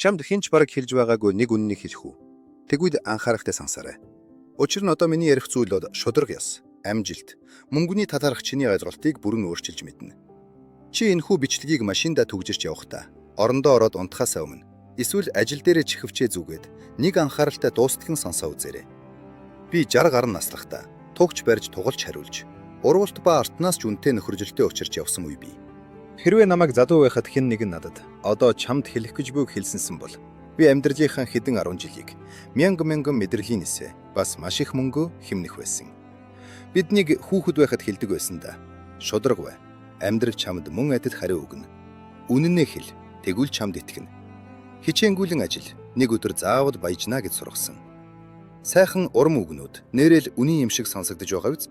Чамд хинч бараг хэлж байгаагүй нэг үннийг хэлэх үү? Тэгвэл анхаарахтай сансаарай. Учир нь одоо миний ярих зүйл бол шудраг яс, амжилт, мөнгөний татарах чиний ойлголтыг бүрэн өөрчилж мэднэ. Чи энэхүү бичлэгийг машиндаа түгжирч явахдаа, орондоо ороод унтахаасаа өмнө, эсвэл ажил дээрээ чихвчээ зүгээд нэг анхааралтай дуустган сонсоо үзээрэй. Би 60 гаруй наслахтаа тугч барьж тугалж хариулж, урвалт ба артнаас ч үнэтэй нөхөржилтөй учирч явсан үе бий. Хэрвээ намайг залуу байхад хэн нэгэн надад одоо чамд хэлэх гэж буйг хэлсэнсэн бол би амьдралынхаа хэдэн 10 жилийг мянган мэдрэлийн нисээ бас маш их мөнгө хэмнэх байсан. Биднийг хүүхэд байхад хэлдэг байсан да. Шудраг бай. Амьдрал чамд мөн адил хариу өгнө. Үнэнээ хэл. Тэгвэл чамд итгэнэ. Хичээнгүйлэн ажил. Нэг өдөр заавал баяжна гэж сургасан. Сайхан урам үгнүүд нэрэл үнийн юм шиг сонсогдож байгаа биз?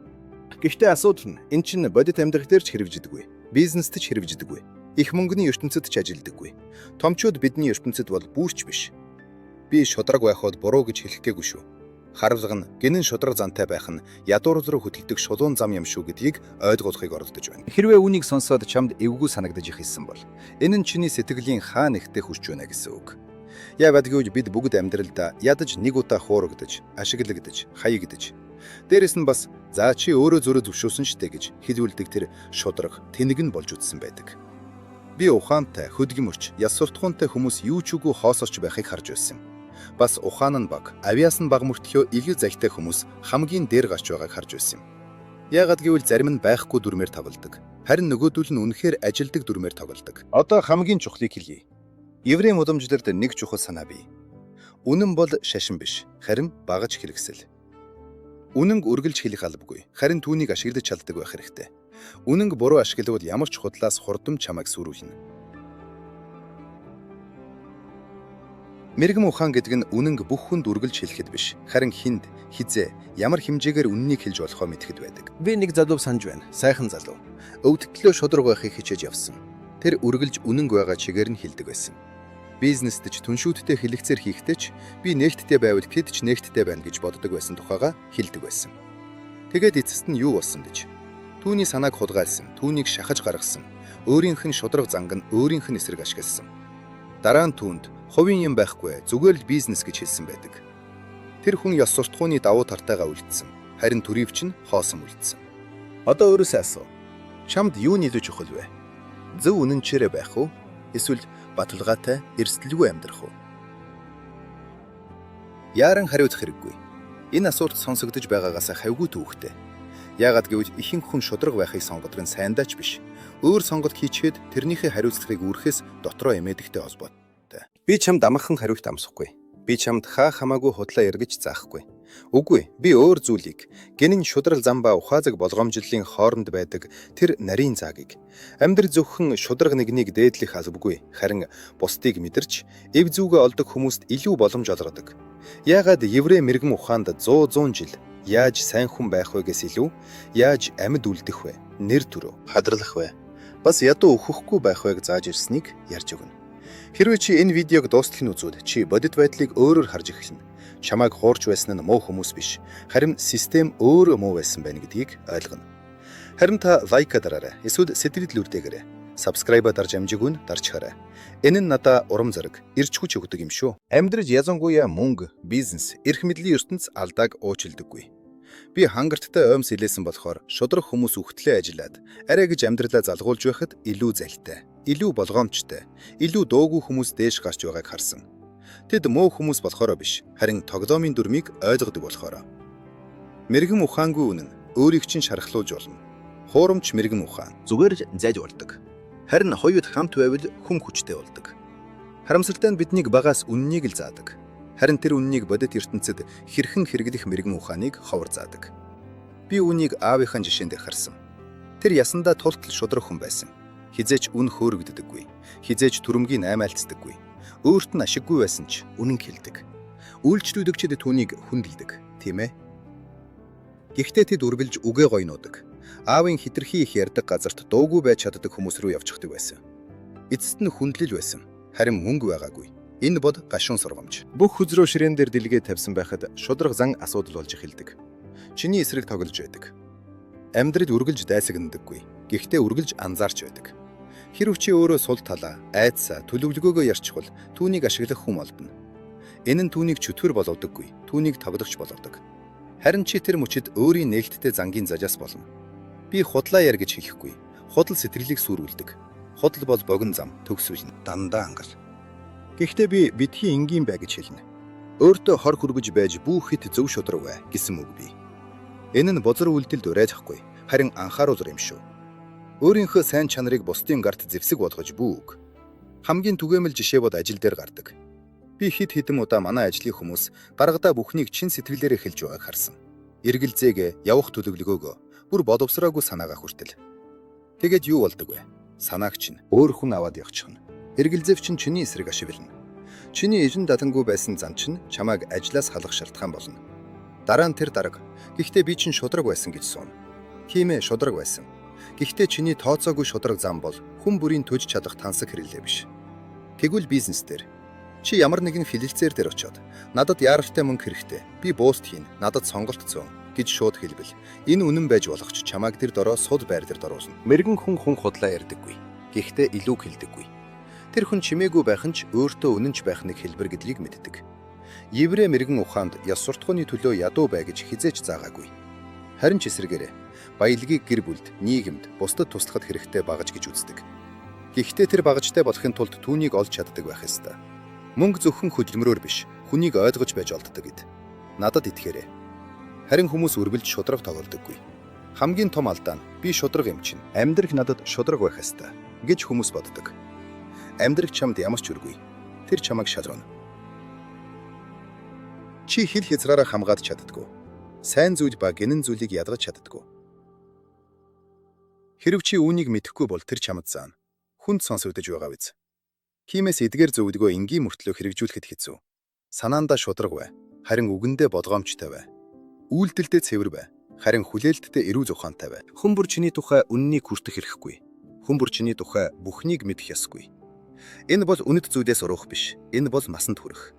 Гэхдээ асуудал нь эн чинь бодит амьдрал дээр ч хэрэгжидэггүй. Бизнест ч хэрэгжидэггүй. Их мөнгөний ертөнцид ч ажилдаггүй. Томчууд бидний ертөнцид бол бүрч биш. Би шудраг байхад буруу гэж хэлэх гээгүй шүү. Харавлага нь гинэн шудраг зантай байх нь ядуур руу хөдөлдөг шулуун зам юм шүү гэдгийг ойлгуулахыг оролдож байна. Хэрвээ үнийг сонсоод чамд эвгүй санагдаж ихэсэн бол энэ нь чиний сэтгэлийн хаа нэгтээ хүрч байна гэсэн үг. Яагаад гэвэл бид бүгд амьдралдаа ядаж нэг удаа хуурагдаж, ашиглагдаж, хаягдаж. Дээрэс нь бас за чи өөрөө зөрөө зөвшөөрсөн штэ гэж хэлүүлдэг тэр шудраг тэнэг нь болж үтсэн байдаг. Би ухаантай, хөдгөмөрч, яс суртахуунтай хүмүүс юу ч үгүй хоосорч байхыг харж байсан. Бас ухаан нь баг, авиас нь баг мөртлөө илүү захитай хүмүүс хамгийн дээр гарч байгааг харж байсан. Яагаад гэвэл зарим нь байхгүй дүрмээр тавладаг. Харин нөгөөдөл нь үнэхээр ажилдаг дүрмээр тоглодог. Одоо хамгийн чухлыг хэлье. Еврей мудамжлалд нэг чухал санаа бий. Үнэн бол шашин биш, харин багаж хэрэгсэл. Үнэнг үргэлж хэлэх албагүй, харин түүнийг ашиглаж чаддаг байх хэрэгтэй. Үнэнг буруу ашиглавал ямар ч худлаас хурдам чамайг сүрүүлнэ. Мэргэм ухаан гэдэг нь үнэнг бүх хүнд үргэлж хэлэхэд биш, харин хинд, хизээ, ямар хэмжээгээр үннийг хэлж болохоо мэдхэд байдаг. Би нэг залуу санаж байна, сайхан залуу. Өвдөлтөө шудраг байхыг хичээж явсан. Тэр үргэлж үнэнг байгаа чигээр нь хэлдэг байсан. Бизнест ч түншүүдтэй хэлэгцээр хийхдээ ч би нээлттэй байвал хэд ч нээлттэй байна гэж боддог байсан тухайга хэлдэг байсан. Тэгээд эцэст нь юу болсон гэж? Түүний санааг хулгайлсан, түүнийг шахаж гаргасан, өөрийнх нь шудраг занг нь өөрийнх нь эсрэг ашигласан. Дараа нь түүнд хувийн юм байхгүй, зүгээр л бизнес гэж хэлсэн байдаг. Тэр хүн ёс суртахууны давуу тартайгаа үлдсэн. Харин төрөвч нь хоосон үлдсэн. Одоо өөрөөсөө асуу. Чамд юу нийлүү чухал вэ? Зөв үнэнчээрээ байх уу? Эсвэл баталгаатай, эрсдэлгүй амьдрах уу? Яран хариулах хэрэггүй. Энэ асуулт сонсогдож байгаагаас хавьгүй төвхтэй. Яагаад гэвэл ихэнх хүн шудраг байхыг сонгодог нь сайндаа ч биш. Өөр сонголт хийчихэд тэрнийхээ хариуцлагыг үүрхээс дотроо эмээдэгтэй холбоотой. Би чамд амархан хариулт амсахгүй. Би чамд хаа хамаагүй худлаа эргэж заахгүй. Үгүй, би өөр зүйлийг, гинэн шудрал зам ба ухаазаг болгоомжлолын хооронд байдаг тэр нарийн заагийг амьдрал зөвхөн шудраг нэгнийг дээдлэх албагүй, харин бусдыг мэдэрч, эв зүгээ олдог хүмүүст илүү боломж олгодог. Яагаад еврей мэргэм ухаанд 100 жил яаж сайн хүн байх вэгээс илүү яаж амьд үлдэх вэ? Нэр төрөө, хадралах вэ? Бас ядуу өгөхгүй байх вэг зааж ирснийг ярьж өгнө. Хэрвээ чи энэ видеог дуустал нь үзвэл чи бодит байдлыг өөрөөр харж эхэлнэ. Чамайг хуурч байсан нь муу хүмүүс биш, харин систем өөр муу байсан байна гэдгийг ойлгоно. Харин та лайка дараарай, эсвэл сэтгэл үлдээгээрэй. Subscribe дарж амжиггүй нь дарчхаарай. Энэ нь надад урам зориг, эрч хүч өгдөг юм шүү. Амьдрал язангуяа мөнгө, бизнес, эрх мэдлийн ертөнц алдааг уучилдаггүй. Би хангарттай оймс илээсэн болохоор шудраг хүмүүс үхтлээ ажиллаад арай гэж амьдралаа залгуулж байхад илүү залтай, илүү болгоомжтой, илүү дуугүй хүмүүс дээш гарч байгааг харсан. Тэд муу хүмүүс болохоороо биш, харин тоглоомын дүрмийг ойлгодог болохоороо. Мэргэм ухаангүй үнэн өөрийг чинь шархлуулж болно. Хуурамч мэргэм ухаан зүгээр зайж болдог. Харин хоёуд хамт байвал хүн хүчтэй болдог. Харамсалтай нь биднийг багаас үннийг л заадаг. Харин тэр үннийг бодит ертөнцид хэрхэн хэрэглэх мэргэм ухааныг ховор заадаг. Би үнийг аавынхаа жишээнд харсан. Тэр ясандаа тултал шудраг хүн байсан. Хизээч үн хөөрөгддөггүй. Хизээч түрэмгийг аймаалцдаггүй. Өөрт нь ашиггүй байсан ч үнэн хэлдэг. Үйлчлүүлэгчид түүнийг хүндэлдэг, тийм ээ? Гэхдээ тэд үргэлж үгээ гойноодаг. Аавын хитрхи их ярддаг газарт дуугүй байж чаддаг хүмүүс рүү явчихдаг байсан. Эцэст нь хүндлэл байсан. Харин мөнгө байгаагүй. Энэ бод гашуун сургамж. Бүх хүзрөө ширээн дээр дэлгээ тавьсан байхад шудраг зан асуудал болж эхэлдэг. Чиний эсрэг тоглож байдаг. Амьдрал үргэлж дайсагнадаггүй. Гэхдээ үргэлж анзаарч байдаг. Хэрэв чи өөрөө сул талаа, айдсаа, төлөвлөгөөгөө ярьчихвал түүнийг ашиглах хүн олдно. Энэ нь түүнийг чөтгөр болгодоггүй, түүнийг тогдогч болгодог. Харин чи тэр мөчид өөрийн нээлттэй зангийн зажаас болно. Би худлаа яар гэж хэлэхгүй. Худал сэтгэлийг сүрүүлдэг. Худал бол богино зам, төгсвөл дандаа ангал. Гэхдээ би битгий энгийн бай гэж хэлнэ. Өөртөө хор хүргэж байж бүхэт зөв шудраг бай гэсэн үг бий. Энэ нь бузар үйлдэлд урайжахгүй, харин анхааруулар юм шүү. Өөрийнхөө сайн чанарыг бусдын гарт зэвсэг болгож бүүг. Хамгийн түгээмэл жишээ бод ажил дээр гардаг. Би хэд хэдэн удаа манай ажлын хүмүүс даргадаа бүхнийг чин сэтгэлээрээ хэлж байгааг харсан. Эргэлзээгээ, явах төлөвлөгөөгөө бүр бодовсроогүй санаагаа хүртэл. Тэгээд юу болдог вэ? Санааг чинь өөр хүн аваад явчихна. Эргэлзээв чинь чиний эсрэг ашиглана. Чиний эзэн дадангүй байсан зан чинь чамайг ажлаас халах шалтгаан болно. Дараа нь тэр дарга гэхдээ би чинь шудраг байсан гэж суун. Тийм ээ, шудраг байсан. Гэхдээ чиний тооцоогүй шудраг зам бол хүн бүрийн төж чадах тансаг хэрэглээ биш. Тэгвэл бизнес дээр чи ямар нэгэн филэлцээр дээр очиод надад яаралтай мөнгө хэрэгтэй. Би бууст хийн, надад сонголт зөөн гэж шууд хэлбэл энэ үнэн байж болох ч чамайг тэр дороо суд байр дээр дороозно. Мэргэн хүн худлаа ярьдаггүй. Гэхдээ илүүг хэлдэггүй. Тэр хүн чимээгүй байх нь ч өөртөө үнэнч байх нэг хэлбэр гэдгийг мэддэг. Еврей мэргэн ухаанд яс суртахууны төлөө ядуу бай гэж хизээч заагаагүй. Харин ч эсрэгээрээ баялагийг гэр бүлд, нийгэмд, бусдад туслахад хэрэгтэй багаж гэж үздэг. Гэхдээ тэр багажтай болохын тулд түүнийг олж чаддаг байх ёстой. Мөнгө зөвхөн хөдөлмөрөөр биш, хүнийг ойлгож байж олддог гэд. Надад итгээрэй. Харин хүмүүс өрбөлж шудраг тоглодоггүй. Хамгийн том алдаа нь би шудраг юм чинь. Амьдрах надад шудраг байх ёстой гэж хүмүүс боддог. Амьдрах чамд ямар ч үргүй. Тэр чамайг шалгана. Чи хил хязгаараа хамгаад чаддаггүй. Сайн зүйл ба гинэн зүйлийг ядгаж чаддаггүй. Хэрв чи үүнийг мэдэхгүй бол тэр чамд заана. Хүнд сонсогдож байгаа биз. Тиймээс эдгээр зөвлөгөө энгийн мөртлөө хэрэгжүүлэхэд хэцүү. Санаандаа шудраг бай, харин үгэндээ бодгоомжтой бай. Үйлдэлдээ цэвэр бай, харин хүлээлтдээ эрүү зохионтой бай. Хүмүүр чиний тухай үннийг хүртэх хэрэггүй. Хүмүүр чиний тухай бүхнийг мэдэх ёсгүй. Энэ бол үнэт зүйлээс уруух биш. Энэ бол масанд хүрэх.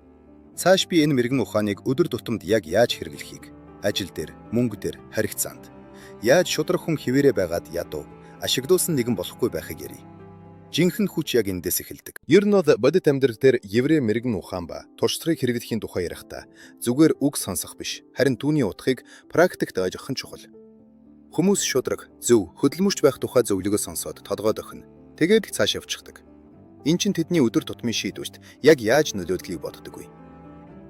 Цааш би энэ мэрэгэн ухааныг өдөр тутамд яг яаж хэрэглэхийг, ажил дээр, мөнгө дээр, харилцаанд яаж шудраг хүн хിവэрэ байгаад ядуу, ашиглуулсан нэгэн болохгүй байхыг ярий. Жинхэнэ хүч яг эндээс эхэлдэг. Ер нь бодит амьдрал дээр еврей мэрэгэн ухаан ба туршлагыг хэрэглэхийн тухай ярихдаа зүгээр үг сонсох биш, харин түүний утгыг практикт ойлгох нь чухал. Хүмүүс шудраг, зөв, хөдөлмөрч байх тухай зөвлөгөө сонсоод толгойд охино. Тэгээд цааш явчихдаг. Эн чинь тэдний өдөр тутмын шийдвэрт яг яаж нөлөөлдгийг боддоггүй.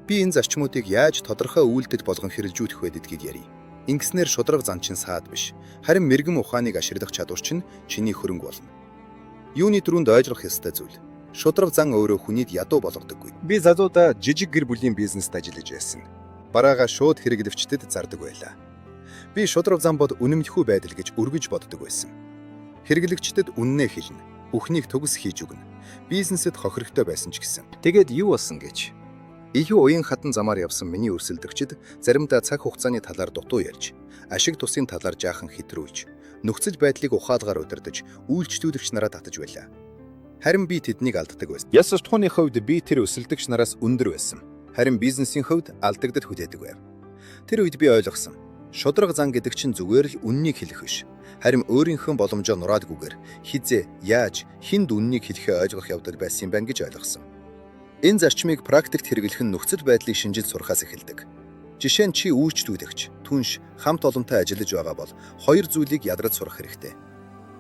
Би энэ зарчмуудыг яаж тодорхой үйлдэл болгон хэрэгжүүлэх вэ гэдгийг ярий. Ингэснээр шудраг зан чинь саад биш, харин мэрэгэн ухааныг ашиглах чадвар чинь чиний хөрөнгө болно. Юуны түрүүнд ойлгох ёстой зүйл. Шудраг зан өөрөө хүнийд ядуу болгодоггүй. Би залуудаа жижиг гэр бүлийн бизнест ажиллаж байсан. Бараагаа шууд хэрэглэгчдэд зардаг байлаа. Би шудраг зан бод үнэмлэхүй байдал гэж өргөж боддог байсан. Хэрэглэгчдэд үннээ хэлнэ. Бүхнийг төгс хийж өгнө. Бизнесэд хохирогтой байсан ч гэсэн. Тэгээд юу болсон гэж? Их уян хатан замаар явсан миний өрсөлдөгчид заримдаа цаг хугацааны талаар дутуу ярьж, ашиг тусын талаар жаахан хэтрүүлж, нөхцөл байдлыг ухаалгаар удирдах, үйлчлүүлэгч нараа татаж байлаа. Харин би тэднийг алддаг байсан. Яс суртахууны хувьд би тэр өрсөлдөгч нараас өндөр байсан. Харин бизнесийн хувьд алдагдад хүлээдэг байв. Тэр үед би ойлгосон. Шудраг зан гэдэг чинь зүгээр л үннийг хэлэх биш. Харин өөрийнхөө боломжоо нураадгүйгээр хизээ, яаж, хүнд үннийг хэлэхээ ойлгох явдал байсан юм байна гэж ойлгосон. Энэ зарчмыг практикт хэрэглэх нь нөхцөл байдлыг шинжил сурахаас эхэлдэг. Жишээ нь чи үйлчлүүлэгч, түнш, хамт олонтой ажиллаж байгаа бол хоёр зүйлийг ядраж сурах хэрэгтэй.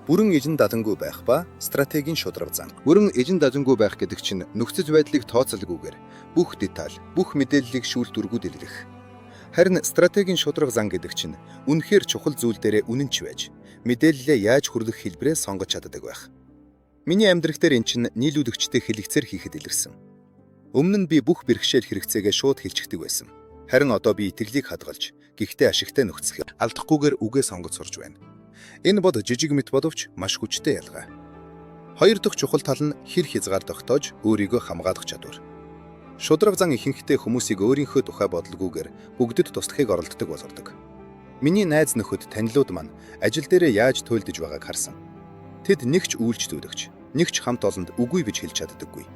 Бүрэн эзэн дадангүй байх ба стратегийн шудраг зан. Бүрэн эзэн дадангүй байх гэдэг чинь нөхцөл байдлыг тооцоолгүйгээр бүх деталь, бүх мэдээллийг шүүлтүргүүд илэрх. Харин стратегийн шудраг зан гэдэг чинь үнэхээр чухал зүйл дээрээ үнэнч байж, мэдээллээ яаж хүрлэх хэлбэрээ сонгож чаддаг байх. Миний амьдрал дээр эн чинь нийлүүлэгчтэй хэлэгцээр хийхэд илэрсэн. Өмнө нь би бүх бэрхшээл хэрэгцээгээ шууд хэлчихдэг байсан. Харин одоо би итгэлийг хадгалж, гэхдээ ашигтай нөхцөлийг алдахгүйгээр үгээ сонгож сурж байна. Энэ бод жижиг мэт боловч маш хүчтэй ялгаа. Хоёр дахь чухал тал нь хэр хязгаар тогтоож өөрийгөө хамгаалах чадвар. Шудраг зан ихэнхдээ хүмүүсийг өөрийнхөө тухай бодлогоогоор бүгдэд туслахыг оролддог болгодог. Миний найз нөхөд танилуд маань ажил дээрээ яаж туйлдж байгааг харсан. Тэд нэгч үйлчлүүлэгч, нэгч хамт олонд үгүй гэж хэлж чаддаггүй.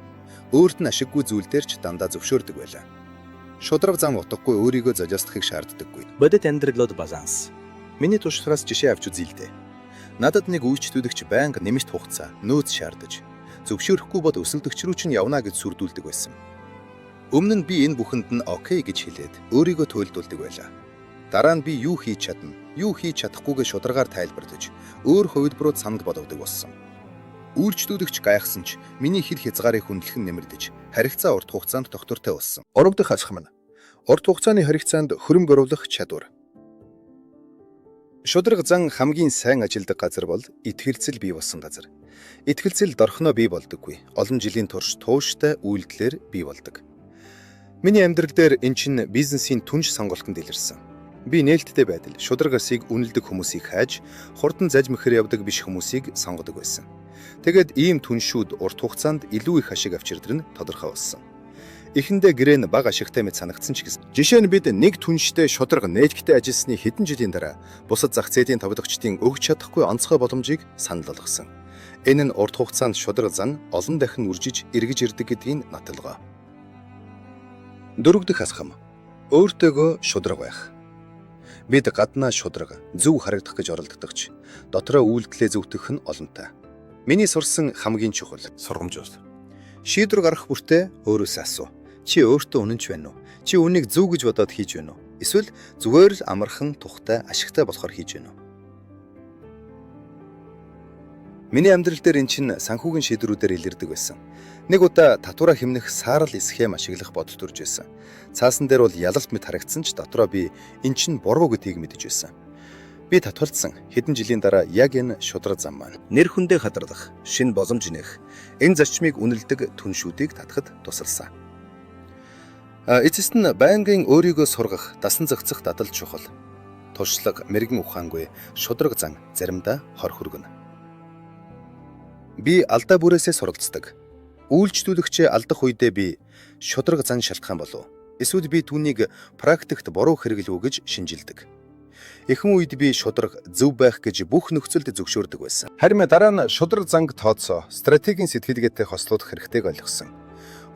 Өөрт нь ашиггүй зүйл дээр ч дандаа зөвшөөрдөг байлаа. Шудраг зам утгагүй өөрийгөө зажаастахыг шаарддаггүй. Бодит амьдралд баланс. Миний туршлагаас жишээ авч үзье л дээ. Надад нэг үйлчлүүлэгч байнга нэмэлт хугацаа, нөөц шаардаж, зөвшөөрөхгүй бод өсөлтөгч рүү чинь явна гэж сүрдүүлдэг байсан. Өмнө нь би энэ бүхэнд нь окей гэж хэлээд өөрийгөө туйлдуулдаг байлаа. Дараа нь би юу хийж чадна, юу хийж чадахгүйгээ шударгаар тайлбарлаж, өөр хувилбарууд санал болгодог болсон. Үйлчлүүлэгч гайхсан ч миний хэл хязгаарыг хүндлэн нэмэрдэж, харилцаа урт хугацаанд доктортой болсон. 3 дахь алхам нь урт хугацааны харилцаанд хөрөнгө оруулах чадвар. Шударга зан хамгийн сайн ажилдаг газар бол итгэлцэл бий болсон газар. Итгэлцэл дорхноо бий болдоггүй. Олон жилийн турш тууштай үйлдэлээр бий болдог. Миний амьдрал дээр эн чинь бизнесийн түнж сонголтонд илэрсэн. Би нээлттэй байдал шударгасыг үнэлдэг хүмүүсийг хайж, хурдан зажмөхөр явдаг биш хүмүүсийг сонгодог байсан. Тэгэд ийм түншүүд урт хугацаанд илүү их ашиг авчирдаг нь тодорхой болсон. Эхэндээ гэрээ нь бага ашигтай мэт санагдсан ч гэсэн. Жишээ нь бид нэг түнштэй шударга нээлттэй ажилласны хэдэн жилийн дараа бусад зах зээлийн тавдагчдын өгч чадахгүй онцгой боломжийг санал болгосон. Энэ нь урт хугацаанд шударга зан олон дахин үржиж эргэж ирдэг гэдгийг нотолгоо. 4 дахь алхам. Өөртөөгөө шударга байх. Бид гаднаа шударга, зөв харагдах гэж оролддогч, дотроо үйлдэлээ зөвтгөх нь олонтой. Миний сурсан хамгийн чухал сургамж бол шийдвэр гаргах бүртээ өөрөөсөө асуу. Чи өөртөө үнэнч байна уу? Чи үнийг зөв гэж бодоод хийж байна уу? Эсвэл зүгээр л амархан тухтай ашигтай болохоор хийж байна уу? Миний амьдрал дээр эн чинь санхүүгийн шийдвэрүүдээр илэрдэг байсан. Нэг удаа татвараа хэмнэх саарл схем ашиглах бодол төрж байсан. Цаасан дээр бол ялалт мэт харагдсан ч дотроо би эн чинь буруу гэдгийг мэдэж байсан. Би татварлсан хэдэн жилийн дараа яг энэ шудраг зам маань нэр хүндээ хадгалах, шинэ боломж нээх, энэ зарчмыг үнэлдэг түншүүдийг татахад тусалсан. Эцэст нь байнгын өөрийгөө сургах, дасан зохицох дадал чухал. Туршлага, мэрэгэн ухаангүй, шудраг зан заримдаа хор хүргэнэ. Би алдаа бүрээсээ суралцдаг. Үйлчлүүлэгчээ алдах үедээ би шудраг зан шалтгаан болов. Эсвэл би түүнийг практикт буруу хэрэглэв гэж шинжилдэг. Ихэнх үед би шудраг зөв байх гэж бүх нөхцөлд зөвшөөрдөг байсан. Харин дараа нь шудраг занг тооцоо, стратегийн сэтгэлгээтэй хослуулах хэрэгтэйг ойлгосон.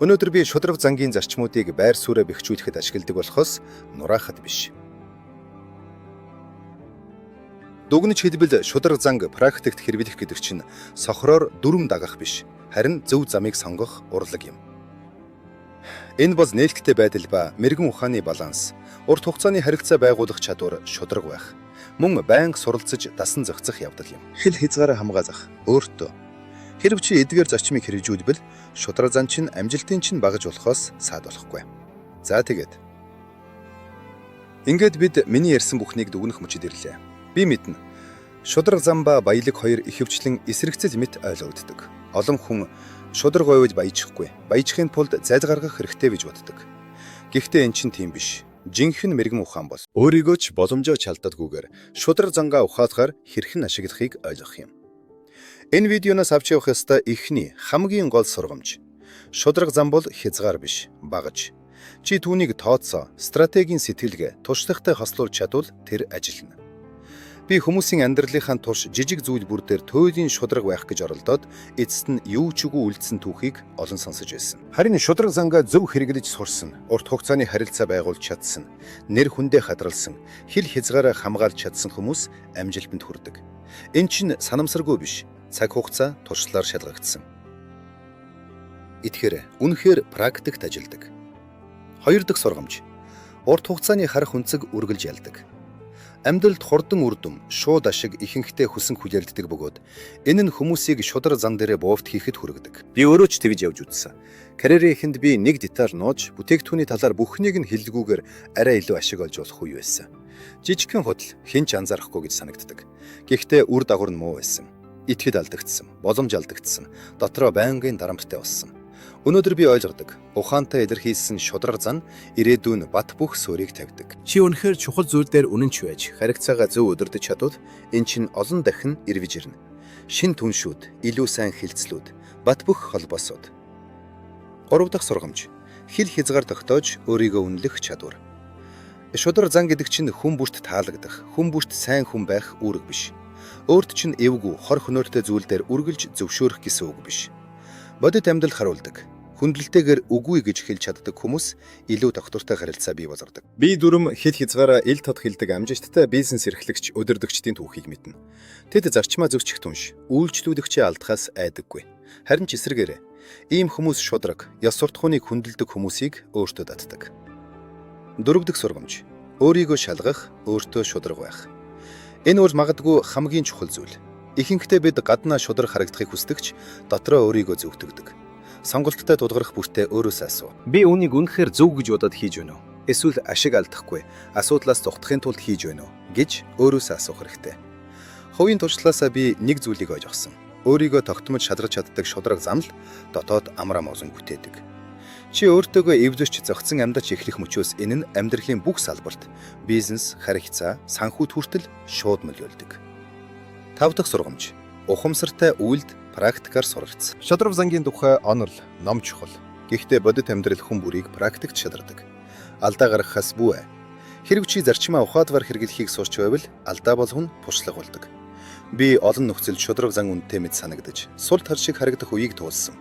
Өнөөдөр би шудраг зангийн зарчмуудыг байр сууриа бэхжүүлэхэд ашигладаг болохоос нураахад биш. Дүгнэж хэлбэл шудраг занг практикт хэрэглэх гэдэг чинь сохроор дүрм дагах биш, харин зөв замыг сонгох урлаг юм. Энэ бол нээлттэй байдал ба мэрэгэн ухааны баланс, урт хугацааны харилцаа байгуулах чадвар шудраг байх. Мөн байнга суралцаж дасан зохицох явдал юм. Хэл хязгаараа хамгаалах өөртөө. Хэрв чи эдгээр зарчмыг хэрэгжүүлбэл шудраг зан чинь амжилтын чинь багаж болохоос саад болохгүй. За тэгээд. Ингээд бид миний ярьсан бүхнийг дүгнэх мөчөд ирлээ. Би мэднэ. Шудраг зам ба баялаг хоёр ихэвчлэн эсрэгцэл мэт ойлгогддог. Олон хүн шудраг ойвож баяжихгүй, баяжихын тулд зайль гаргах хэрэгтэй гэж боддог. Гэхдээ эн чинь тийм биш. Жинхэнэ мэрэгэн ухаан бол өөрийгөө ч боломжоо чалдадгүйгээр шудраг зангаа ухаалахаар хэрхэн ашиглахыг ойлгох юм. Энэ видеоноос авч явах ёстой эхний хамгийн гол сургамж. Шудраг зам бол хязгаар биш, багаж. Чи түүнийг тооцоо, стратегийн сэтгэлгээ, туршлагатай хослуулж чадвал тэр ажиллана. Би хүмүүсийн амьдралынхаа турш жижиг зүйл бүр дээр туйлын шудраг байх гэж оролдоод эцэст нь юу ч үгүй үлдсэн түүхийг олон сонсож байсан. Харин шудраг зангаа зөв хэрэглэж сурсан, урт хугацааны харилцаа байгуулж чадсан, нэр хүндээ хадралсан, хэл хязгаараа хамгаалж чадсан хүмүүс амжилтанд хүрдэг. Энэ чинь санамсаргүй биш, цаг хугацаа туршлаар шалгагдсан. Итгэхээр үнэхээр практикт ажилдаг. 2 дахь сургамж. Урт хугацааны харах үнцэг үргэлж ялдаг. Амьдралд хурдан үрдэм, шууд ашиг ихэнхдээ хүсэн хүлээлддэг бөгөөд энэ нь хүмүүсийг шудраг зан дээрээ буувт хийхэд хүргэдэг. Би өөрөө ч тэгж явж үзсэн. Карьерийн эхэнд би нэг деталь нууж, бүтээгдэхүүний талаар бүхнийг нь хэллгүүгээр арай илүү ашиг олж болох үе байсан. Жижигхэн худал хинч анзаарахгүй гэж санагддаг. Гэхдээ үр дагавар нь муу байсан. Итгэд алдагдсан, боломж алдагдсан, дотроо байнгын дарамттай болсон. Өнөөдөр би ойлгодог. Ухаантай илэрхийлсэн шудраг зан ирээдүйн бат бөх суурийг тавьдаг. Чи үнэхээр чухал зүйл дээр үнэнч байж, харилцаагаа зөв удирдах чадвал эн чинь олон дахин ирвэж ирнэ. Шин түншүүд, илүү сайн хэлцлүүд, бат бөх холбоосууд. 3 дахь сургамж. Хэл хязгаар тогтоож өөрийгөө үнэлэх чадвар. Шудраг зан гэдэг чинь хүн бүрт таалагдах, хүн бүрт сайн хүн байх үүрэг биш. Өөрт чинь эвгүй, хор хөнөөртэй зүйл дээр үргэлж зөвшөөрөх гэсэн үг биш. Бодит амьдрал харуулдаг. Хүндлэлтэйгээр үгүй гэж хэлж чаддаг хүмүүс илүү тогтвортой харилцаа бий болгодог. Би дүрм хэд хязгаараа ил тод хэлдэг амжилттай бизнес эрхлэгч өдөрдөгчдийн түүхийг мэднэ. Тэд зарчмаа зөрчих түнш, үйлчлүүлэгчээ алдахаас айдаггүй. Харин ч эсрэгээр ийм хүмүүс шудраг, ёс суртахууныг хүндэлдэг хүмүүсийг өөртөө датдаг. Дөрөвдөг сургамж. Өөрийгөө шалгах, өөртөө шудраг байх. Энэ бол магадгүй хамгийн чухал зүйл. Ихэнхдээ бид гаднаа шудраг харагдахыг хүсдэгч дотроо өөрийгөө зөвтгөгдөг. Сонголттой тулгарх бүртээ өөрөөсөө асуу. Би үүнийг үнэхээр зөв гэж бодоод хийж байна уу? Эсвэл ашиг алдахгүй, асуудлаас зугтахын тулд хийж байна уу гэж өөрөөсөө асуух хэрэгтэй. Хувийн туршлагаасаа би нэг зүйлийг ойлгосон. Өөрийгөө тогтмож шалгаж чаддаг шудраг зам л дотоод амраа мозон бүтээдэг. Чи өөртөөгөө эвлэрч зогцсон амьдарч эхлэх мөчөөс энэ нь амьдралын бүх салбарт бизнес, харилцаа, санхүүт хүртэл шууд нөлөөлдөг. 5 дахь сургамж. Ухамсартай үйлд практикаар суралц. Шудраг зангийн тухай онол, ном чухал. Гэхдээ бодит амьдрал хүн бүрийг практикт шадардаг. Алдаа гаргахаас бүү. Хэрв чи зарчмаа ухаадвар хэрэглэхийг сурч байвал алдаа болгоно туршлага болдог. Би олон нөхцөлд шудраг зан үнэтэй мэд санагдаж, сул тал шиг харагдах үеийг туулсан.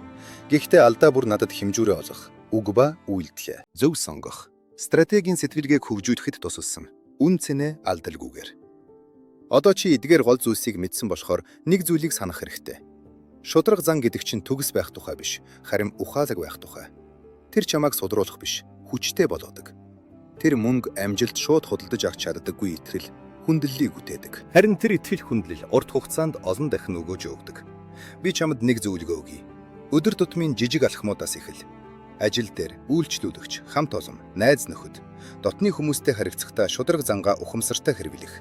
Гэхдээ алдаа бүр надад хэмжүүрээ олгох, үг ба үйлдэлээ зөв сонгох, стратегийн сэтгэлгээг хөгжүүлэхэд тусалсан. Үн цэнэ алдалгүйгээр. Одоо чи эдгээр гол зүйлсийг мэдсэн болохоор нэг зүйлийг санах хэрэгтэй. Шудраг зан гэдэг чинь төгс байх тухай биш, харин ухаалаг байх тухай. Тэр чамайг судруулах биш, хүчтэй болгодог. Тэр мөнгө, амжилт шууд худалдаж авч чаддаггүй итгэл, хүндлэлийг үтээдэг. Харин тэр итгэл хүндлэл урт хугацаанд олон дахин өгөөж өгдөг. Би чамд нэг зөвлөгөө өгье. Өдөр тутмын жижиг алхмуудаас эхэл. Ажил дээр, үйлчлүүлэгч, хамт олон, найз нөхөд, дотны хүмүүстэй харилцахдаа шудраг зангаа ухамсартай хэрэглэх.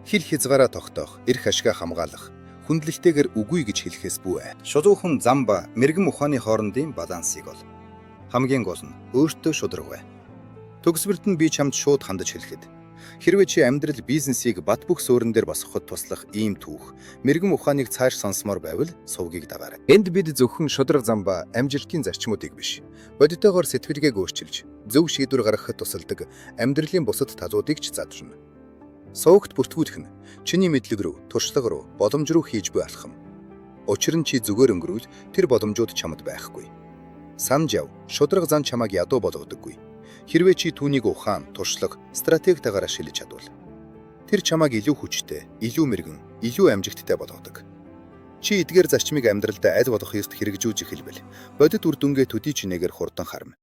Хил хязгаараа тогтоох, эрх ашгаа хамгаалах, хүндлэлтэйгээр үгүй гэж хэлэхээс бүү. Шузуухан зам ба мэрэгэн ухааны хоорондын балансыг ол. Хамгийн гол нь өөртөө шудраг бай. Төгсвөрт нь би чамд шууд хандаж хэлэхэд хэрвээ чи амьдрал бизнесийг бат бөх суурин дээр босгоход туслах ийм түүх, мэрэгэн ухааныг цааш сонсомоор байвал сувгийг дагаарай. Энд бид зөвхөн шудраг зам ба амжилтын зарчмуудыг биш, бодитойгоор сэтгэлгээг өөрчилж, зөв шийдвэр гаргахад тусалдаг амьдралын бусад талуудыг ч задарна. Сувгт бүртгүүлэх нь чиний мэдлэг рүү, туршлага руу, боломж руу хийж буй алхам. Учир нь чи зүгээр өнгөрүүл тэр боломжууд чамд байхгүй. Санаж яв, шудраг зан чамайг ядуу болгодоггүй. Хэрвээ чи түүнийг ухаан, туршлага, стратегитайгаар ашиглаж чадвал тэр чамайг илүү хүчтэй, илүү мэрэгэн, илүү амжилттай болгодог. Чи эдгээр зарчмыг амьдралдаа аль болох эрт хэрэгжүүлж эхэлбэл бодит үр дүнгээ төдий чинээгээр хурдан харна.